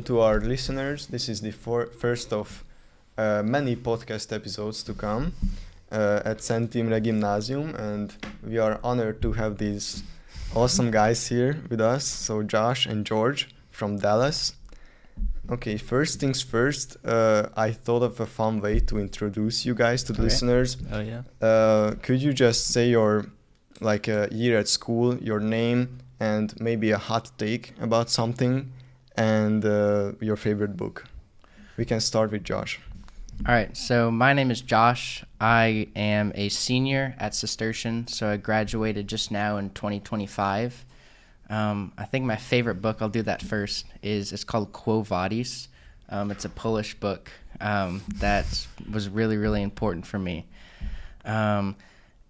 to our listeners, this is the first of many podcast episodes to come at Szent Imre Gymnasium, and we are honored to have these awesome guys here with us. So Josh and George from Dallas. Okay, first things first, I thought of a fun way to introduce you guys to the listeners. Oh, yeah. Could you just say your year at school, your name, and maybe a hot take about something, and your favorite book? We can start with Josh. All right, so my name is Josh. I am a senior at Cistercian, so I graduated just now in 2025. I think my favorite book, I'll do that first, it's called Quo Vadis. It's a Polish book that was really, really important for me. And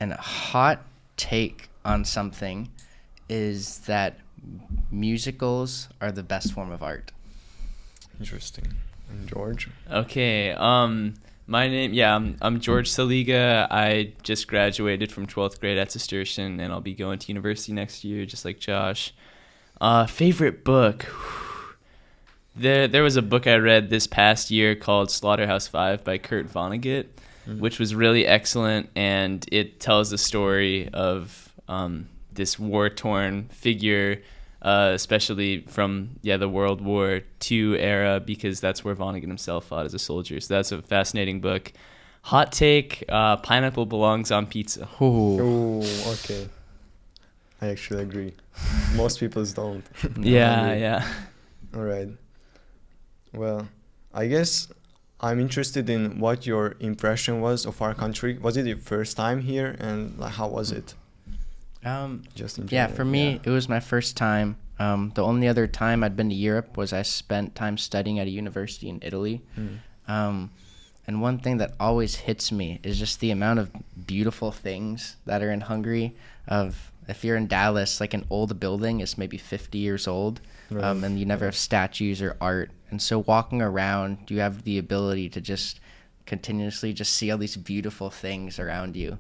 a hot take on something is that musicals are the best form of art. Interesting. And George? Okay, my name, I'm George Saliga. I just graduated from 12th grade at Cistercian, and I'll be going to university next year, just like Josh. Favorite book? There was a book I read this past year called Slaughterhouse-Five by Kurt Vonnegut, which was really excellent, and it tells the story of this war-torn figure, especially from the World War II era, because that's where Vonnegut himself fought as a soldier. So that's a fascinating book. Hot take: pineapple belongs on pizza. Oh, okay. I actually agree. Most people don't. Yeah. All right. Well, I guess I'm interested in what your impression was of our country. Was it your first time here, and how was it? Just in general. For me, it was my first time. The only other time I'd been to Europe was I spent time studying at a university in Italy. And one thing that always hits me is just the amount of beautiful things that are in Hungary. If you're in Dallas, like an old building is maybe 50 years old, and you never have statues or art. And so walking around, you have the ability to just continuously just see all these beautiful things around you.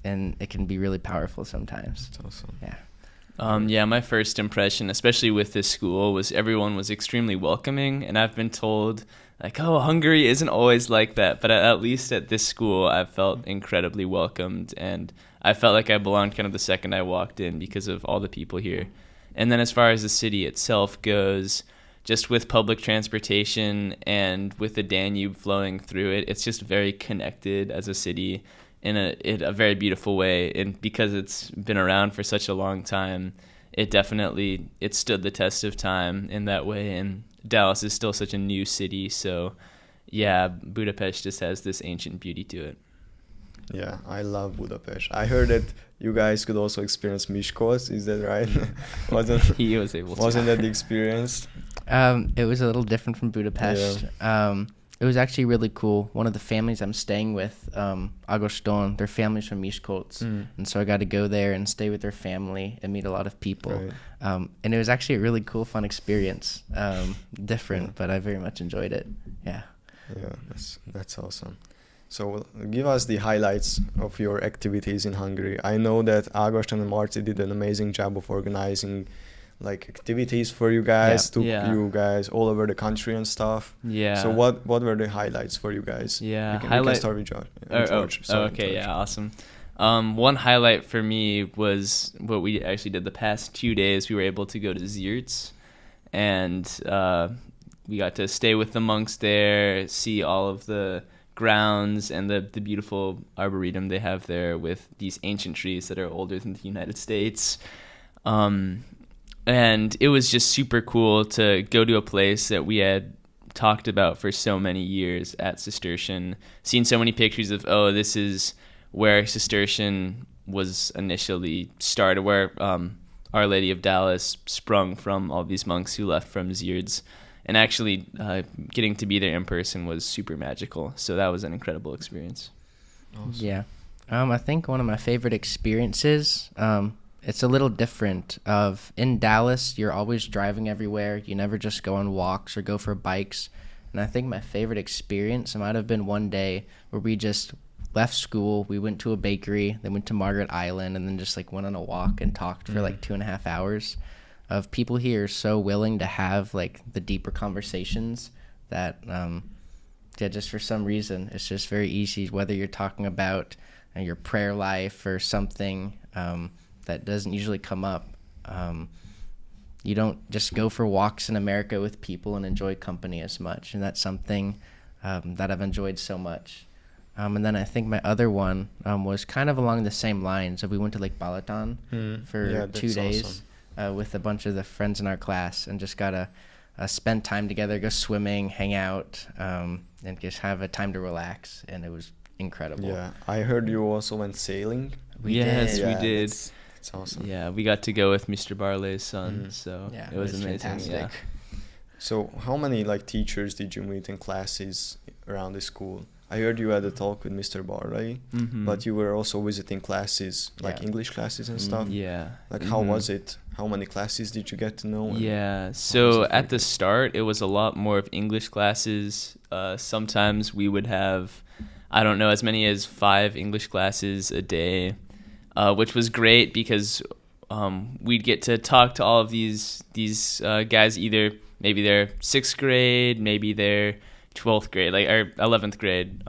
And it can be really powerful sometimes. That's awesome. Yeah. My first impression, especially with this school, was everyone was extremely welcoming. And I've been told, Hungary isn't always like that. But at least at this school, I felt incredibly welcomed. And I felt like I belonged kind of the second I walked in because of all the people here. And then as far as the city itself goes, just with public transportation and with the Danube flowing through it, it's just very connected as a city in a very beautiful way. And because it's been around for such a long time, it stood the test of time in that way. And Dallas is still such a new city, so Budapest just has this ancient beauty to it. Yeah, I love Budapest. I heard that you guys could also experience Miskolc. Is that right? He was able to. Wasn't that the experience? It was a little different from Budapest. Yeah. It was actually really cool. One of the families I'm staying with, Agoston, their family's from Miskolc. And so I got to go there and stay with their family and meet a lot of people. Right. And it was actually a really cool, fun experience. Different, but I very much enjoyed it. Yeah. Yeah, that's awesome. So give us the highlights of your activities in Hungary. I know that Agoston and Marci did an amazing job of organizing activities for you guys, took you guys all over the country and stuff. Yeah. So what were the highlights for you guys? Yeah. You can start with George. George. Okay, yeah, awesome. One highlight for me was what we actually did the past 2 days. We were able to go to Zierz, and we got to stay with the monks there, see all of the grounds and the beautiful arboretum they have there with these ancient trees that are older than the United States. And it was just super cool to go to a place that we had talked about for so many years at Cistercian, seen so many pictures of, this is where Cistercian was initially started, where Our Lady of Dallas sprung from all these monks who left from Zierz. And actually getting to be there in person was super magical. So that was an incredible experience. Awesome. Yeah. I think one of my favorite experiences, it's a little different. In Dallas, you're always driving everywhere. You never just go on walks or go for bikes. And I think my favorite experience might have been one day where we just left school, we went to a bakery, then went to Margaret Island, and then just went on a walk and talked for 2.5 hours. of people here so willing to have like the deeper conversations that just for some reason it's just very easy, whether you're talking about your prayer life or something that doesn't usually come up. You don't just go for walks in America with people and enjoy company as much, and that's something that I've enjoyed so much. And then I think my other one was kind of along the same lines. We went to Lake Balaton for 2 days with a bunch of the friends in our class, and just got to spend time together, go swimming, hang out, and just have a time to relax, and it was incredible. Yeah, I heard you also went sailing. We did. It's awesome. Yeah, we got to go with Mr. Barley's son, so it was amazing. Fantastic. Yeah. So how many like teachers did you meet in classes around the school? I heard you had a talk with Mr. Barley, but you were also visiting classes, like English classes and stuff. Yeah. Like how was it? How many classes did you get to know? Yeah, so at the start, it was a lot more of English classes. Sometimes we would have, I don't know, as many as 5 English classes a day, which was great because we'd get to talk to all of these guys, either maybe they're 6th grade, maybe they're 12th grade, like or 11th grade.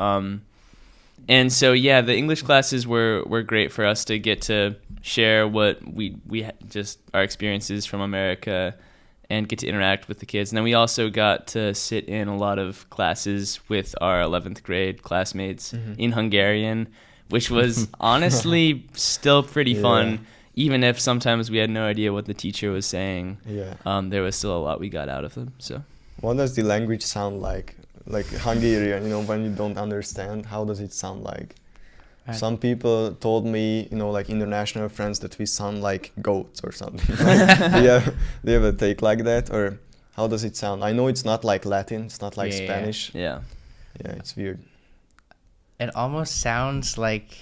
And so yeah, the English classes were great for us to get to share what we just our experiences from America and get to interact with the kids. And then we also got to sit in a lot of classes with our 11th grade classmates in Hungarian, which was honestly still pretty fun, even if sometimes we had no idea what the teacher was saying. There was still a lot we got out of them. So what does the language sound like? Like Hungarian, when you don't understand, how does it sound like? Some people told me, like international friends, that we sound like goats or something. Do you have a take like that? Or how does it sound? I know it's not like Latin, it's not like Spanish. Yeah, it's weird. It almost sounds like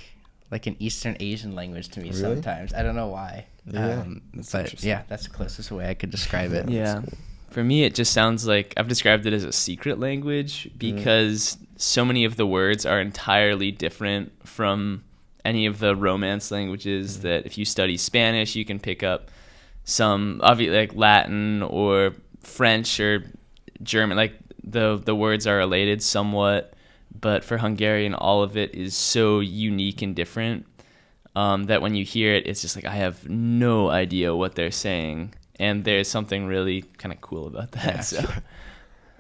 an Eastern Asian language to me sometimes. I don't know why. But yeah, that's the closest way I could describe it. Yeah. For me, it just sounds like I've described it as a secret language because so many of the words are entirely different from any of the Romance languages that if you study Spanish, you can pick up some, obviously, like Latin or French or German. Like the words are related somewhat, but for Hungarian, all of it is so unique and different that when you hear it, it's just like I have no idea what they're saying. And there's something really kind of cool about that. So,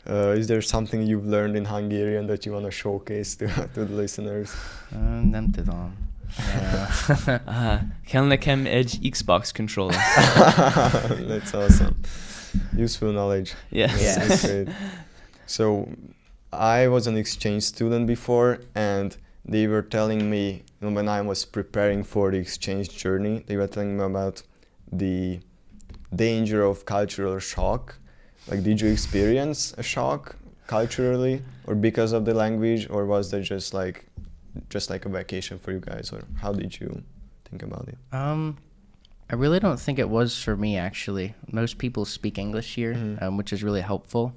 is there something you've learned in Hungarian that you want to showcase to the listeners? Nem tudom. Kell nekem egy Xbox controller. That's awesome. Useful knowledge. Yes. Great. So, I was an exchange student before, and they were telling me, when I was preparing for the exchange journey, they were telling me about the danger of cultural shock. Like, did you experience a shock culturally or because of the language, or was that just like a vacation for you guys, or how did you think about it? I really don't think it was for me, actually. Most people speak English here, which is really helpful.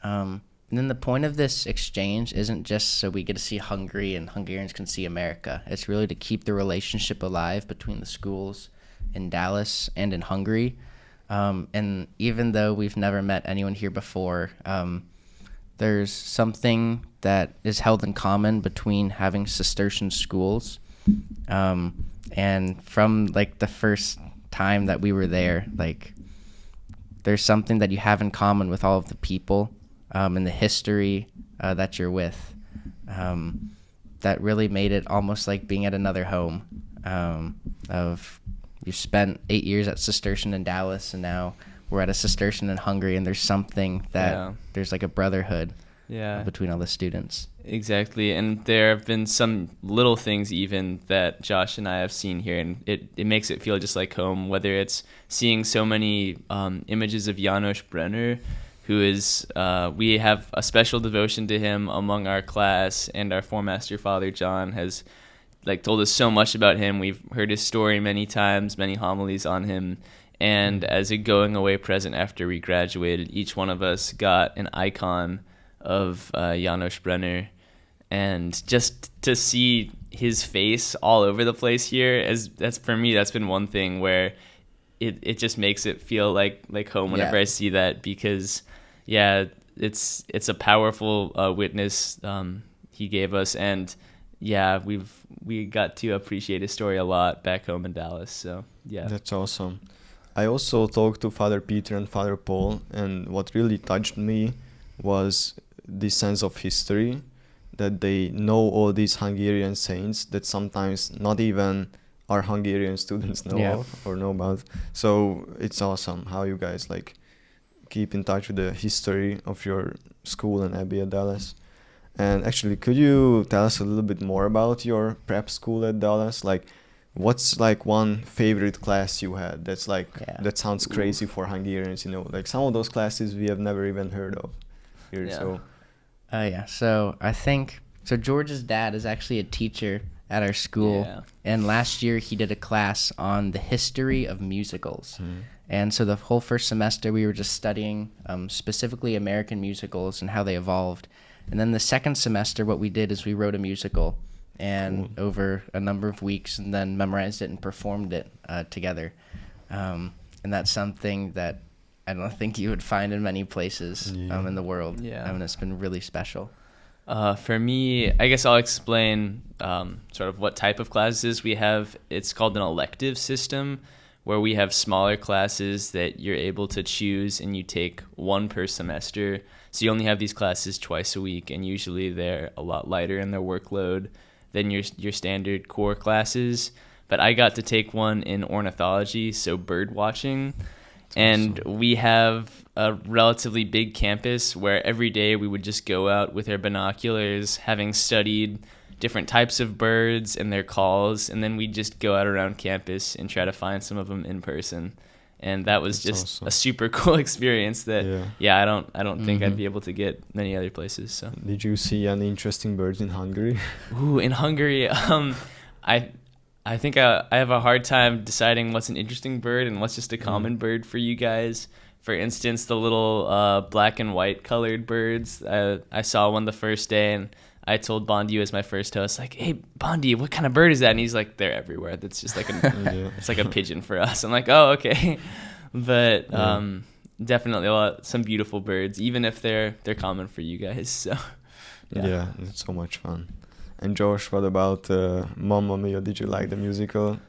And then the point of this exchange isn't just so we get to see Hungary and Hungarians can see America. It's really to keep the relationship alive between the schools in Dallas and in Hungary. And even though we've never met anyone here before, there's something that is held in common between having Cistercian schools. And from like the first time that we were there, like there's something that you have in common with all of the people and the history that you're with that really made it almost like being at another home you spent 8 years at Cistercian in Dallas, and now we're at a Cistercian in Hungary, and there's something that there's like a brotherhood between all the students. Exactly, and there have been some little things even that Josh and I have seen here, and it makes it feel just like home, whether it's seeing so many images of János Brenner, who is, we have a special devotion to him among our class, and our formaster, Father John, has told us so much about him. We've heard his story many times, many homilies on him. And as a going away present after we graduated, each one of us got an icon of János Brenner. And just to see his face all over the place here, that's for me, that's been one thing where it just makes it feel like home whenever I see that, because it's a powerful witness he gave us, and we got to appreciate his story a lot back home in Dallas. So that's awesome. I also talked to Father Peter and Father Paul, and what really touched me was this sense of history, that they know all these Hungarian saints that sometimes not even our Hungarian students know of or know about. So it's awesome how you guys like keep in touch with the history of your school and Abbey at Dallas. And actually, could you tell us a little bit more about your prep school at Dallas? Like, what's like one favorite class you had that's like that sounds crazy for Hungarians, you know, like some of those classes we have never even heard of here. So I think George's dad is actually a teacher at our school, and last year he did a class on the history of musicals. And so the whole first semester we were just studying specifically American musicals and how they evolved. And then the second semester what we did is we wrote a musical, and over a number of weeks, and then memorized it and performed it together. And that's something that I don't think you would find in many places in the world. And it's been really special. For me, I guess I'll explain sort of what type of classes we have. It's called an elective system, where we have smaller classes that you're able to choose, and you take one per semester. So you only have these classes twice a week, and usually they're a lot lighter in their workload than your standard core classes. But I got to take one in ornithology, so bird watching. And we have a relatively big campus where every day we would just go out with our binoculars, having studied different types of birds and their calls, and then we'd just go out around campus and try to find some of them in person. And that was just a super cool experience that I don't think I'd be able to get many other places. So did you see any interesting birds in Hungary? Ooh, in Hungary, I think I have a hard time deciding what's an interesting bird and what's just a common bird for you guys. For instance, the little black and white colored birds. I saw one the first day, and I told Bondi as my first host, like, "Hey, Bondi, what kind of bird is that?" And he's like, "They're everywhere. That's just like it's like a pigeon for us." I'm like, "Oh, okay." But definitely some beautiful birds, even if they're common for you guys. So yeah, it's so much fun. And Josh, what about Mamma Mia? Did you like the musical?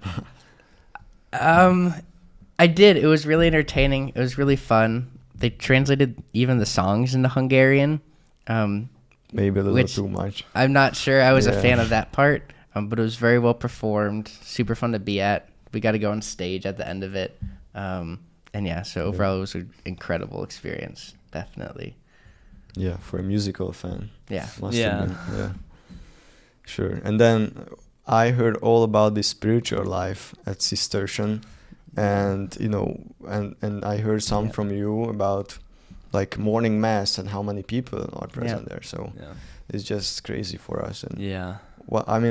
I did. It was really entertaining. It was really fun. They translated even the songs into Hungarian. Maybe a little too much. I'm not sure. I was a fan of that part, but it was very well performed. Super fun to be at. We got to go on stage at the end of it. So overall it was an incredible experience, definitely. Yeah, for a musical fan. Yeah. Must have been, yeah. Sure. And then I heard all about the spiritual life at Cistercian, and and I heard some from you about like morning mass and how many people are present there. So it's just crazy for us. And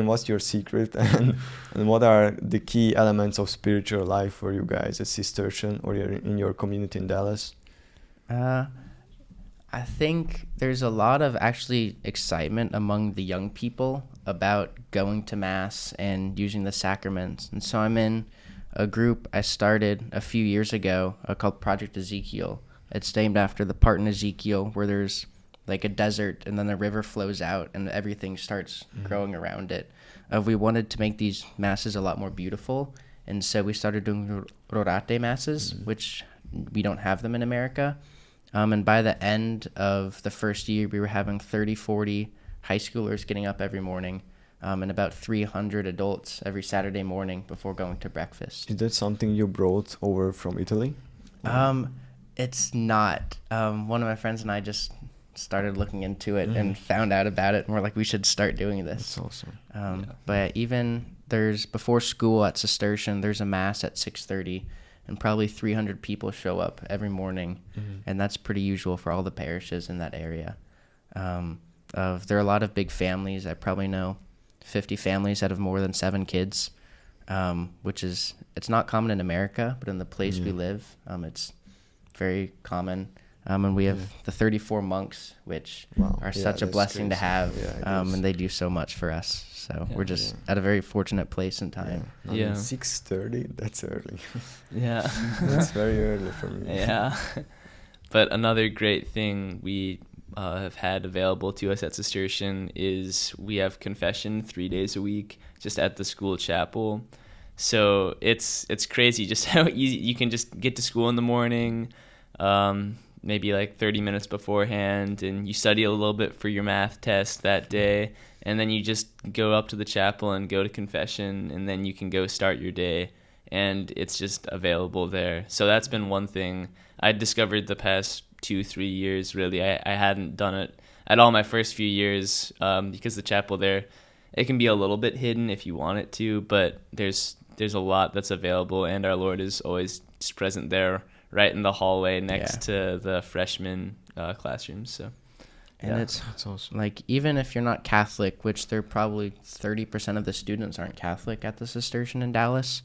what's your secret, and what are the key elements of spiritual life for you guys at Cistercian or in your community in Dallas? I think there's a lot of actually excitement among the young people about going to Mass and using the sacraments. And so I'm in a group I started a few years ago called Project Ezekiel. It's named after the part in Ezekiel where there's like a desert and then the river flows out and everything starts growing around it. We wanted to make these masses a lot more beautiful, and so we started doing rorate masses, which we don't have them in America. And by the end of the first year, we were having 30, 40 high schoolers getting up every morning, and about 300 adults every Saturday morning before going to breakfast. Is that something you brought over from Italy? It's not. One of my friends and I just started looking into it and found out about it, and we're like, we should start doing this. That's awesome. But even there's, before school at Cistercian, there's a Mass at 6:30. And probably 300 people show up every morning, and that's pretty usual for all the parishes in that area. There are a lot of big families. I probably know 50 families that have more than 7 kids, it's not common in America, but in the place we live, it's very common. And we have the 34 monks, which are such a blessing to have, and they do so much for us. So we're just at a very fortunate place in time. Yeah. 6:30, that's early. Yeah. That's very early for me. Yeah. But another great thing we have had available to us at Cistercian is we have confession 3 days a week just at the school chapel. So it's crazy just how easy you can just get to school in the morning, maybe like 30 minutes beforehand, and you study a little bit for your math test that day, and then you just go up to the chapel and go to confession, and then you can go start your day, and it's just available there. So that's been one thing I discovered the past 2-3 years. Really, I hadn't done it at all my first few years, because the chapel there, it can be a little bit hidden if you want it to, but there's a lot that's available, and our Lord is always just present there, right in the hallway next to the freshman classrooms. So, and it's awesome. Like, even if you're not Catholic, which they're probably 30% of the students aren't Catholic at the Cistercian in Dallas,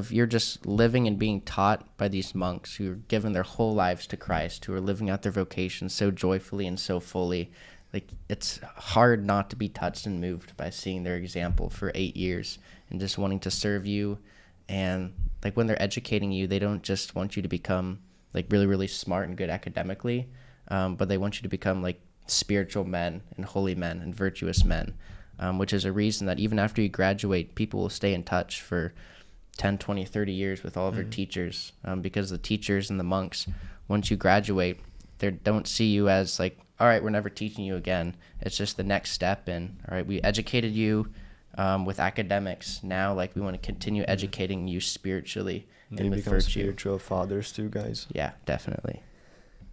you're just living and being taught by these monks who are given their whole lives to Christ, who are living out their vocation so joyfully and so fully. Like, it's hard not to be touched and moved by seeing their example for 8 years and just wanting to serve you. And like, when they're educating you, they don't just want you to become like really, really smart and good academically, but they want you to become like spiritual men and holy men and virtuous men, which is a reason that even after you graduate, people will stay in touch for 10, 20, 30 years with all of their teachers, because the teachers and the monks, once you graduate, they don't see you as like, all right, we're never teaching you again. It's just the next step in, all right, we educated you with academics. Now, like, we want to continue educating you spiritually and with virtue. Spiritual fathers too, guys. Yeah, definitely.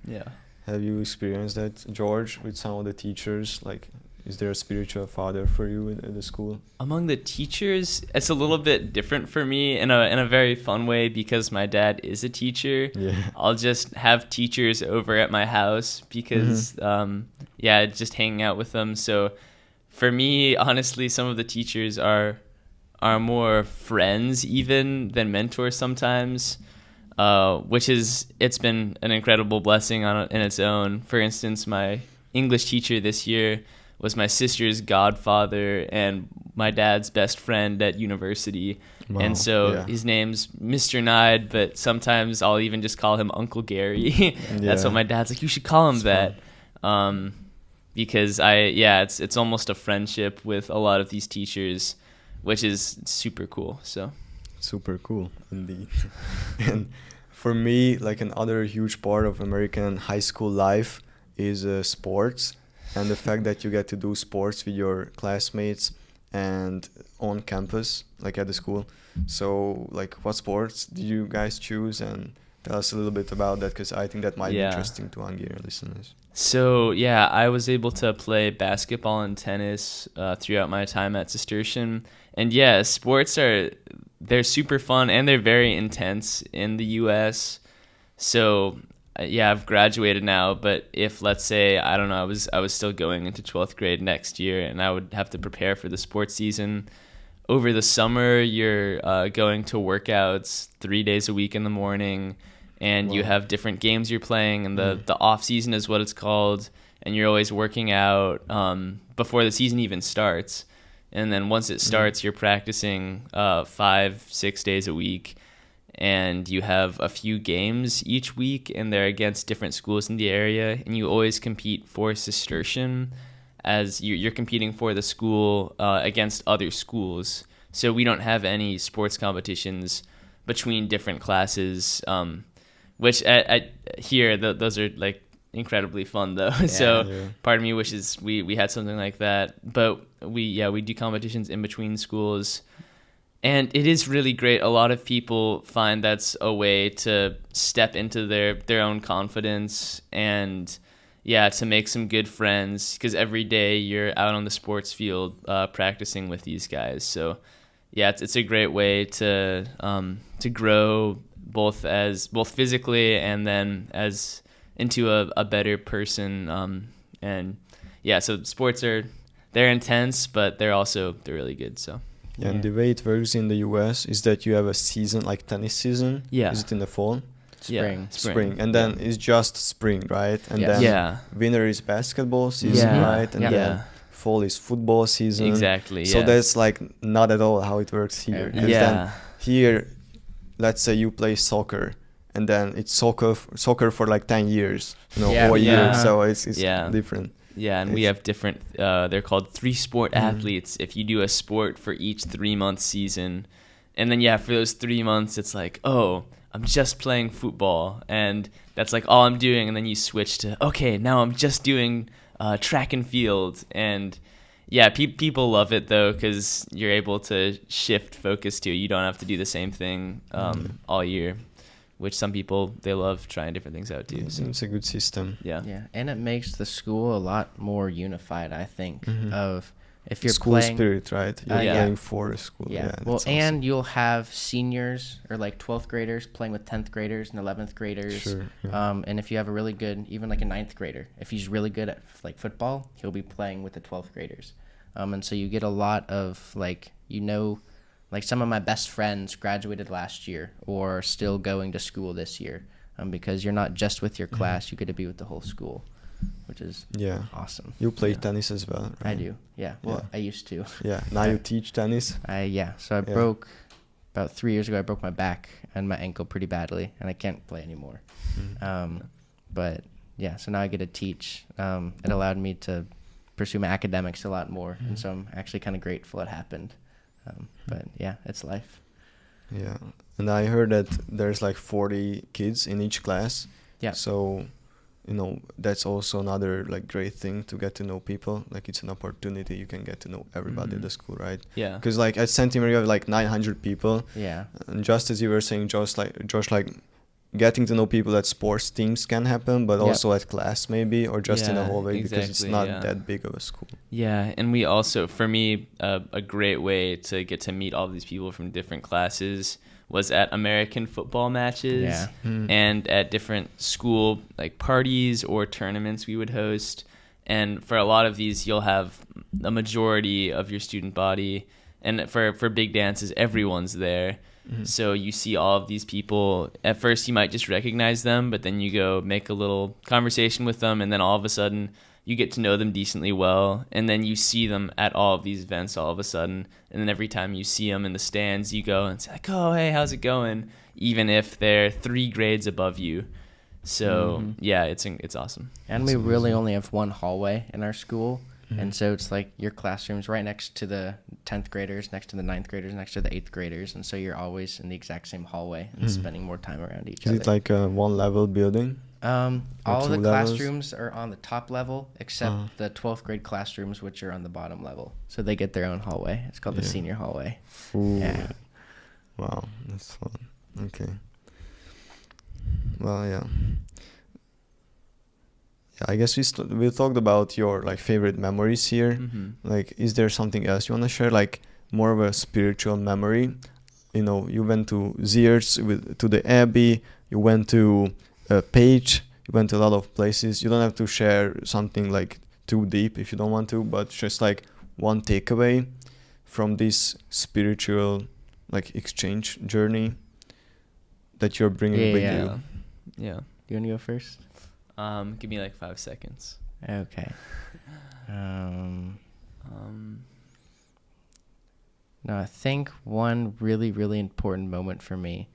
Yeah. Have you experienced that, George, with some of the teachers? Like, is there a spiritual father for you at the school? Among the teachers, it's a little bit different for me in a very fun way, because my dad is a teacher. Yeah. I'll just have teachers over at my house because, just hanging out with them. So for me, honestly, some of the teachers are more friends even than mentors sometimes, it's been an incredible blessing in its own. For instance, my English teacher this year was my sister's godfather and my dad's best friend at university. Wow. And so his name's Mr. Nide, but sometimes I'll even just call him Uncle Gary. That's what my dad's like, you should call him that. Because it's almost a friendship with a lot of these teachers, which is super cool. So super cool indeed. And for me, like, another huge part of American high school life is sports. And the fact that you get to do sports with your classmates and on campus, like at the school. So, like, what sports did you guys choose? And tell us a little bit about that, because I think that might be interesting to Hungarian listeners. So, I was able to play basketball and tennis throughout my time at Cistercian. And sports they're super fun and they're very intense in the U.S. So, I've graduated now, but if, let's say, I don't know, I was still going into 12th grade next year, and I would have to prepare for the sports season. Over the summer, you're going to workouts 3 days a week in the morning, and you have different games you're playing, and the off season is what it's called, and you're always working out before the season even starts. And then once it starts, you're practicing 5-6 days a week. And you have a few games each week, and they're against different schools in the area, and you always compete for Cistercian, as you're competing for the school against other schools. So we don't have any sports competitions between different classes, which at here those are like incredibly fun though. Part of me wishes we had something like that, but we do competitions in between schools. And it is really great. A lot of people find that's a way to step into their own confidence and, to make some good friends, because every day you're out on the sports field practicing with these guys. So, it's a great way to grow both physically and then as into a better person. So sports they're intense, but they're really good. So. And the way it works in the US is that you have a season, like tennis season. Yeah. Is it in the fall? Spring. And then it's just spring, right? And Yes. then winter is basketball season, right? And then fall is football season. Exactly. So that's like not at all how it works here. 'Cause then here, let's say you play soccer, and then it's soccer for like 10 years, or a year. So it's different. Yeah, and we have different, they're called 3-sport athletes. If you do a sport for each 3-month season, and then for those 3 months, it's like, oh, I'm just playing football, and that's like all I'm doing. And then you switch to, okay, now I'm just doing track and field. And people love it though, because you're able to shift focus to, you don't have to do the same thing all year, which some people, they love trying different things out too. So it's a good system. Yeah, and it makes the school a lot more unified, I think, of if you're school playing spirit, right? You're playing for a school. Well, and you'll have seniors or like 12th graders playing with 10th graders and 11th graders. Sure, and if you have a really good, even like a 9th grader, if he's really good at like football, he'll be playing with the 12th graders. And so you get a lot of like, like some of my best friends graduated last year or are still going to school this year, because you're not just with your class, you get to be with the whole school, which is awesome. You play tennis as well, right? I do, Well, I used to. Now you teach tennis? So I broke, about 3 years ago, I broke my back and my ankle pretty badly, and I can't play anymore. So now I get to teach. It allowed me to pursue my academics a lot more, and so I'm actually kind of grateful it happened. But it's life. Yeah, and I heard that there's like 40 kids in each class. Yeah. So, that's also another like great thing to get to know people. Like it's an opportunity, you can get to know everybody at the school, right? Yeah. Because like at St. Maria, we have like 900 people. Yeah. And just as you were saying, Josh, like getting to know people at sports teams can happen, but also at class maybe, or just in the hallway, because it's not that big of a school. Yeah, and we also, for me, a great way to get to meet all these people from different classes was at American football matches and at different school like parties or tournaments we would host. And for a lot of these, you'll have a majority of your student body, and for big dances, everyone's there. So you see all of these people. At first, you might just recognize them, but then you go make a little conversation with them, and then all of a sudden, you get to know them decently well, and then you see them at all of these events all of a sudden, and then every time you see them in the stands, you go and say like, oh, hey, how's it going? Even if they're 3 grades above you. So, it's awesome. And we really only have one hallway in our school. And so it's like your classroom's right next to the 10th graders, next to the 9th graders, next to the 8th graders. And so you're always in the exact same hallway and spending more time around each other. Is it like a one-level building? All the classrooms are on the top level, except the 12th grade classrooms, which are on the bottom level. So they get their own hallway. It's called the senior hallway. Ooh. Yeah. Wow, that's fun. Okay. Well, yeah. I guess we talked about your like favorite memories here. Like, is there something else you want to share? Like more of a spiritual memory? You went to Ziers, to the Abbey. You went to Page. You went to a lot of places. You don't have to share something like too deep if you don't want to, but just like one takeaway from this spiritual like exchange journey that you're bringing with you. Yeah. You want to go first? Give me like 5 seconds. Okay. No, I think one really, really important moment for me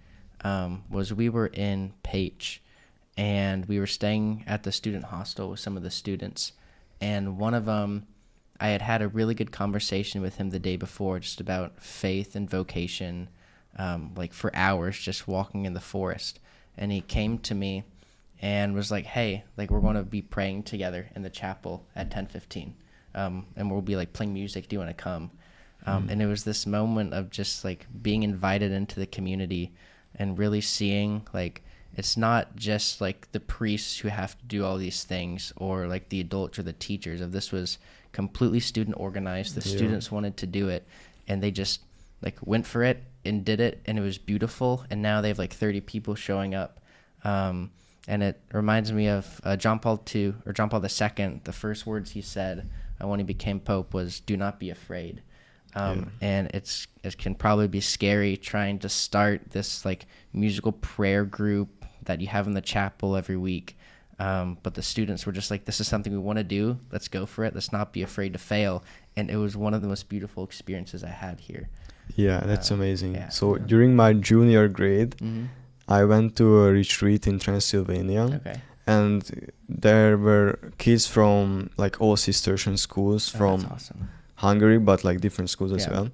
was we were in Page, and we were staying at the student hostel with some of the students, and one of them, I had a really good conversation with him the day before just about faith and vocation, like for hours just walking in the forest, and he came to me and was like, hey, like we're going to be praying together in the chapel at 10:15, and we'll be like playing music. Do you want to come? And it was this moment of just like being invited into the community and really seeing like it's not just like the priests who have to do all these things or like the adults or the teachers. Of this was completely student organized. The students wanted to do it, and they just like went for it and did it, and it was beautiful. And now they have like 30 people showing up. And it reminds me of John Paul II, or John Paul II. The first words he said when he became Pope was, do not be afraid. And it can probably be scary trying to start this like musical prayer group that you have in the chapel every week. But the students were just like, this is something we want to do. Let's go for it. Let's not be afraid to fail. And it was one of the most beautiful experiences I had here. Yeah, that's amazing. Yeah. So during my junior grade, Mm-hmm. I went to a retreat in Transylvania. Okay. And there were kids from like all Cistercian schools from That's awesome. Hungary, but like different schools as Yeah. well.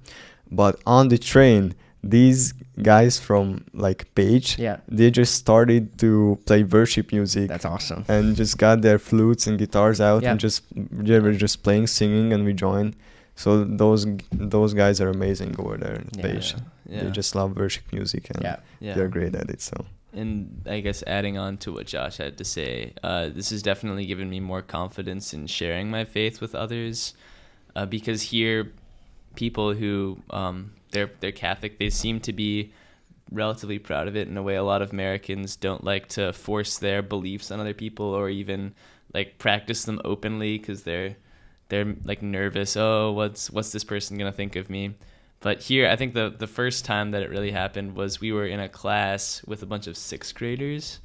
But on the train, these guys from like Page, Yeah. they just started to play worship music. That's awesome. And just got their flutes and guitars out Yeah. and they were just playing, singing, and we joined. So those guys are amazing over there at Yeah. Page. Yeah. They just love worship music and Yeah. Yeah. they're great at it. So And I guess adding on to what Josh had to say, this has definitely given me more confidence in sharing my faith with others, because here, people who they're Catholic, they seem to be relatively proud of it in a way a lot of Americans don't like to force their beliefs on other people or even like practice them openly because they're like nervous. Oh, what's this person gonna think of me? But here, I think the first time that it really happened was we were in a class with a bunch of 6th graders,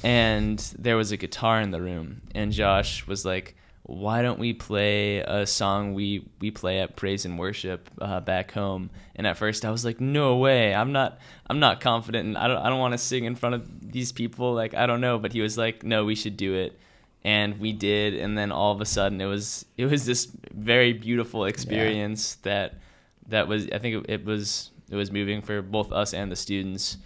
and there was a guitar in the room, and Josh was like, why don't we play a song we play at praise and worship back home? And at first I was like, no way, I'm not confident, and I don't want to sing in front of these people, like I don't know. But he was like, no, we should do it. And we did, and then all of a sudden it was this very beautiful experience that was, I think it was moving for both us and the students.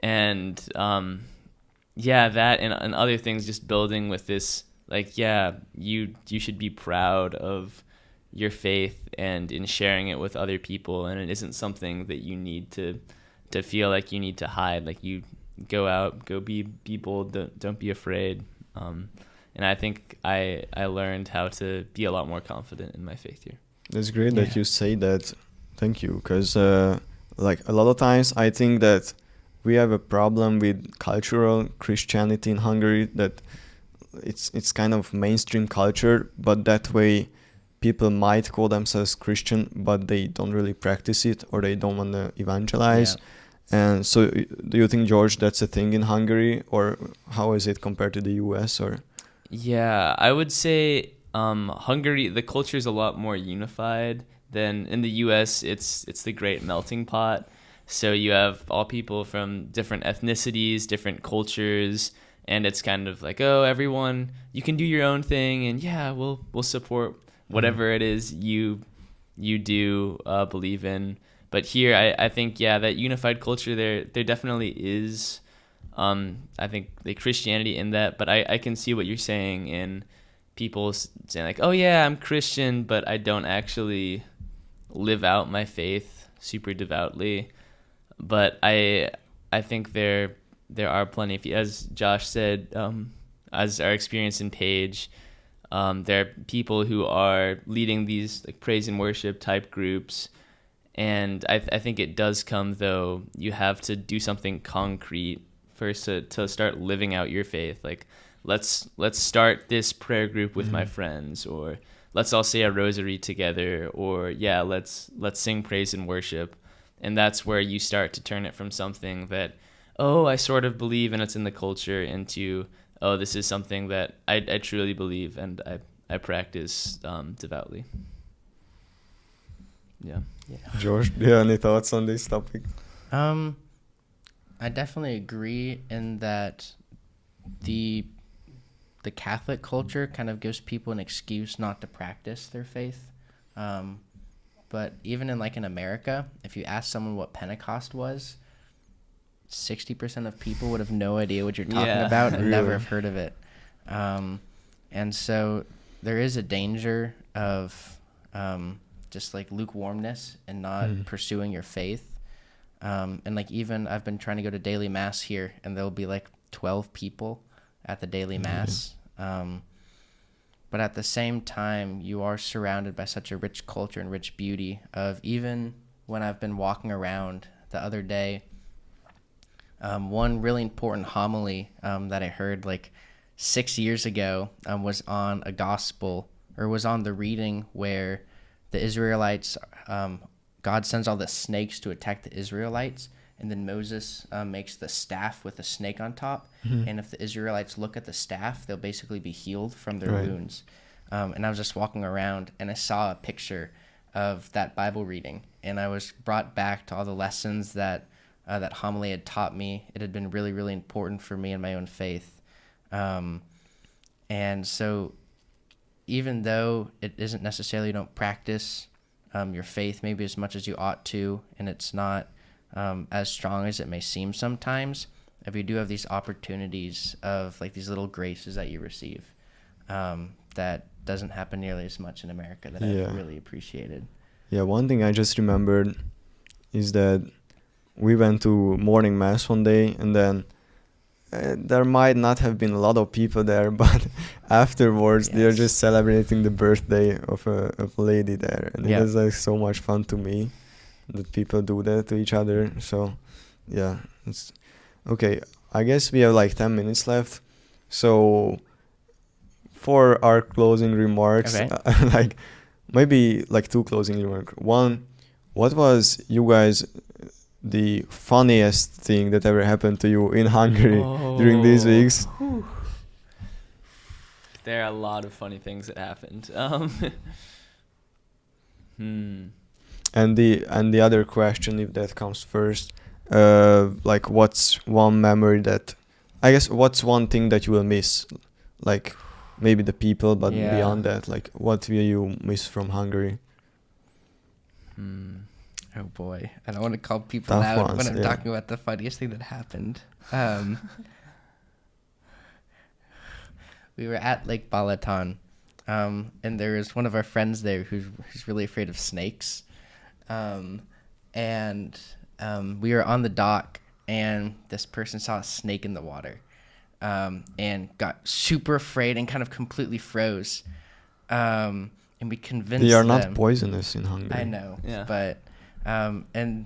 And that and other things, just building with this, like, you should be proud of your faith and in sharing it with other people, and it isn't something that you need to feel like you need to hide. Like, you go out, go be bold, don't be afraid. And I think I learned how to be a lot more confident in my faith here. it's great that you say that. Thank you, because like a lot of times I think that we have a problem with cultural Christianity in Hungary, that it's kind of mainstream culture, but that way people might call themselves Christian, but they don't really practice it, or they don't want to evangelize. And so do you think, George, that's a thing in Hungary, or how is it compared to the US? Or Yeah, I would say Hungary, the culture is a lot more unified than in the US. It's the great melting pot. So you have all people from different ethnicities, different cultures, and it's kind of like, oh, everyone, you can do your own thing, and we'll support whatever it is you do believe in. But here, I think, that unified culture, there definitely is, I think, the Christianity in that. But I can see what you're saying in people saying, like, oh, yeah, I'm Christian, but I don't actually live out my faith super devoutly. But I think there are plenty of, as Josh said, as our experience in Page, there are people who are leading these like praise and worship type groups. And I think it does come, though, you have to do something concrete first to start living out your faith. Like, let's start this prayer group with my friends, or let's all say a rosary together, or let's sing praise and worship. And that's where you start to turn it from something that, oh, I sort of believe and it's in the culture, into, oh, this is something that I truly believe and I practice devoutly. Yeah. George, do you have any thoughts on this topic? I definitely agree in that the Catholic culture kind of gives people an excuse not to practice their faith. But even in America, if you ask someone what Pentecost was, 60% of people would have no idea what you're talking about and never have heard of it. And so there is a danger of just like lukewarmness and not pursuing your faith. And like, even I've been trying to go to daily mass here, and there'll be like 12 people at the daily mass. But at the same time, you are surrounded by such a rich culture and rich beauty of, even when I've been walking around the other day, one really important homily that I heard like 6 years ago was on a gospel, or was on the reading where the Israelites, God sends all the snakes to attack the Israelites, and then Moses makes the staff with a snake on top. And if the Israelites look at the staff, they'll basically be healed from their wounds. And I was just walking around, and I saw a picture of that Bible reading, and I was brought back to all the lessons that that homily had taught me. It had been really, really important for me in my own faith. And so even though it isn't necessarily you don't practice your faith maybe as much as you ought to, and it's not as strong as it may seem sometimes, if you do have these opportunities of like these little graces that you receive, that doesn't happen nearly as much in America, that I've really appreciated. Yeah, one thing I just remembered is that we went to morning mass one day, and then there might not have been a lot of people there, but afterwards they're just celebrating the birthday of a lady there, and it was like so much fun to me that people do that to each other. So yeah, it's okay. I guess we have like 10 minutes left, so for our closing remarks, like maybe like 2 closing remarks. One, what was you guys the funniest thing that ever happened to you in Hungary during these weeks? There are a lot of funny things that happened. And the other question, if that comes first, like what's one memory that, I guess, what's one thing that you will miss? Like maybe the people, but beyond that, like what will you miss from Hungary? Oh boy, I don't want to call people out when I'm talking about the funniest thing that happened. We were at Lake Balaton, and there was one of our friends there who's really afraid of snakes. And we were on the dock, and this person saw a snake in the water, and got super afraid and kind of completely froze. And we convinced them. They are not poisonous in Hungary. I know, but and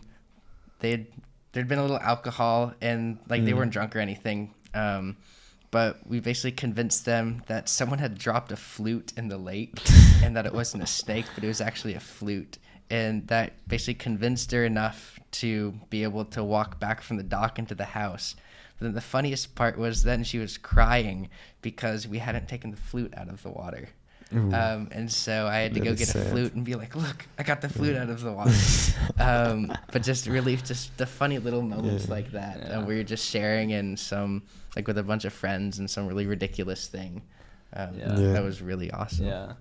there'd been a little alcohol, and like they weren't drunk or anything. But we basically convinced them that someone had dropped a flute in the lake and that it wasn't a snake, but it was actually a flute. And that basically convinced her enough to be able to walk back from the dock into the house. But then the funniest part was then she was crying because we hadn't taken the flute out of the water. And so I had to go get a flute and be like, look, I got the flute out of the water. But just really just the funny little moments like that. We were just sharing in some, like with a bunch of friends and some really ridiculous thing. That was really awesome. Yeah.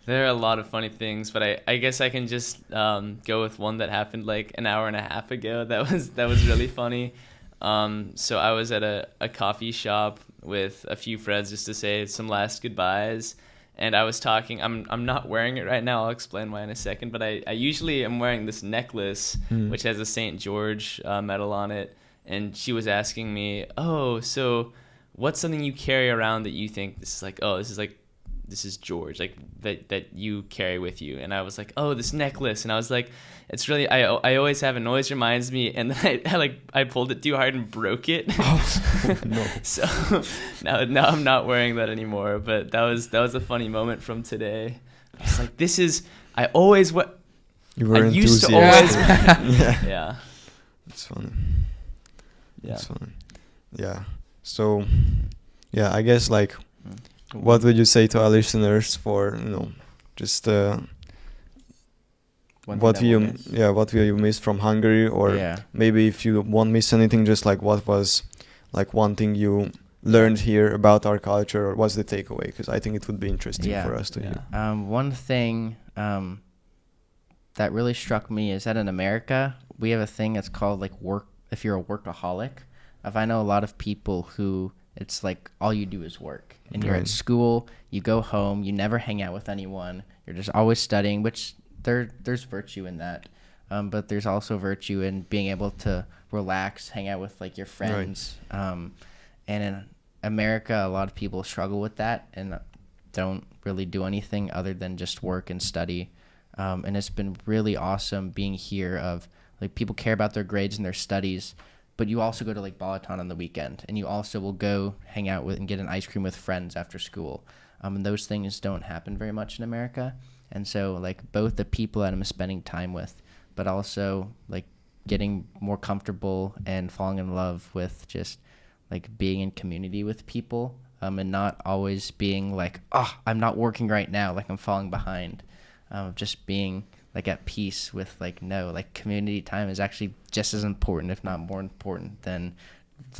There are a lot of funny things, but I guess I can just go with one that happened like an hour and a half ago. That was really funny. So I was at a coffee shop with a few friends just to say some last goodbyes. And I was talking, I'm not wearing it right now, I'll explain why in a second, but I usually am wearing this necklace, which has a St. George medal on it, and she was asking me, oh, so what's something you carry around that you think this is George, like that you carry with you? And I was like, oh, this necklace. And I was like, it's really, I always have, it always reminds me. And then I pulled it too hard and broke it. Oh, no. So now I'm not wearing that anymore. But that was a funny moment from today. I was like, this is, I always, what you were I used to always. Yeah. It's funny. Yeah. It's funny. Yeah. So, yeah, I guess like, what would you say to our listeners for, just what will you miss from Hungary, or maybe if you won't miss anything, just like what was like one thing you learned here about our culture, or what's the takeaway? Because I think it would be interesting for us to hear. One thing that really struck me is that in America we have a thing that's called like work. If you're a workaholic, I know a lot of people who it's like all you do is work, and you're at school, you go home, you never hang out with anyone, you're just always studying, which there's virtue in that, but there's also virtue in being able to relax, hang out with like your friends. And in America, a lot of people struggle with that and don't really do anything other than just work and study. And it's been really awesome being here of like people care about their grades and their studies, but you also go to Lake Balaton on the weekend, and you also will go hang out with and get an ice cream with friends after school. And those things don't happen very much in America. And so like both the people that I'm spending time with, but also like getting more comfortable and falling in love with just like being in community with people, and not always being like, oh, I'm not working right now, like I'm falling behind. Just being like at peace with like, no, like community time is actually just as important, if not more important, than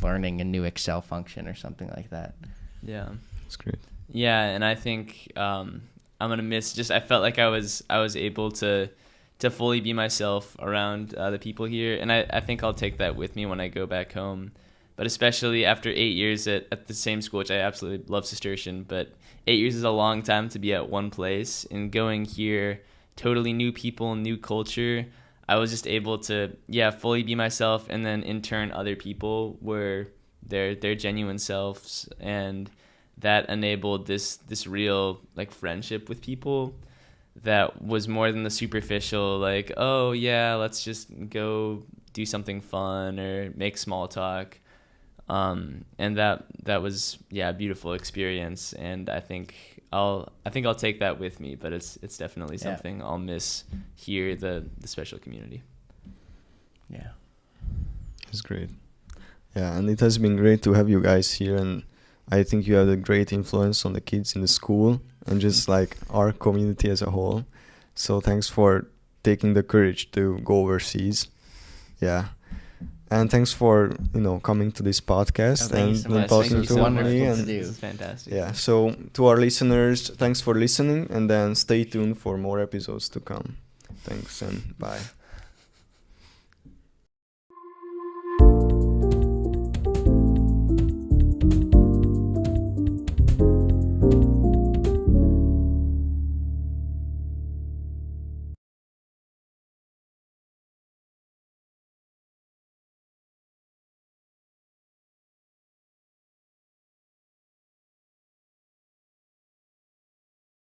learning a new Excel function or something like that. Yeah, That's great. yeah, and I think I'm gonna miss. Just I felt like I was able to fully be myself around the people here, and I think I'll take that with me when I go back home. But especially after 8 years at the same school, which I absolutely love Cistercian, but 8 years is a long time to be at one place. And going here, totally new people, new culture, I was just able to, fully be myself. And then in turn, other people were their genuine selves. And that enabled this real like friendship with people that was more than the superficial, like, oh yeah, let's just go do something fun or make small talk. And that was a beautiful experience, and I think I'll take that with me, but it's definitely something I'll miss here, the special community. Yeah. It's great. Yeah, and it has been great to have you guys here, and I think you have a great influence on the kids in the school and just like our community as a whole. So thanks for taking the courage to go overseas. Yeah. And thanks for, coming to this podcast and talking to me. And this is fantastic. Yeah, so to our listeners, thanks for listening, and then stay tuned for more episodes to come. Thanks and bye.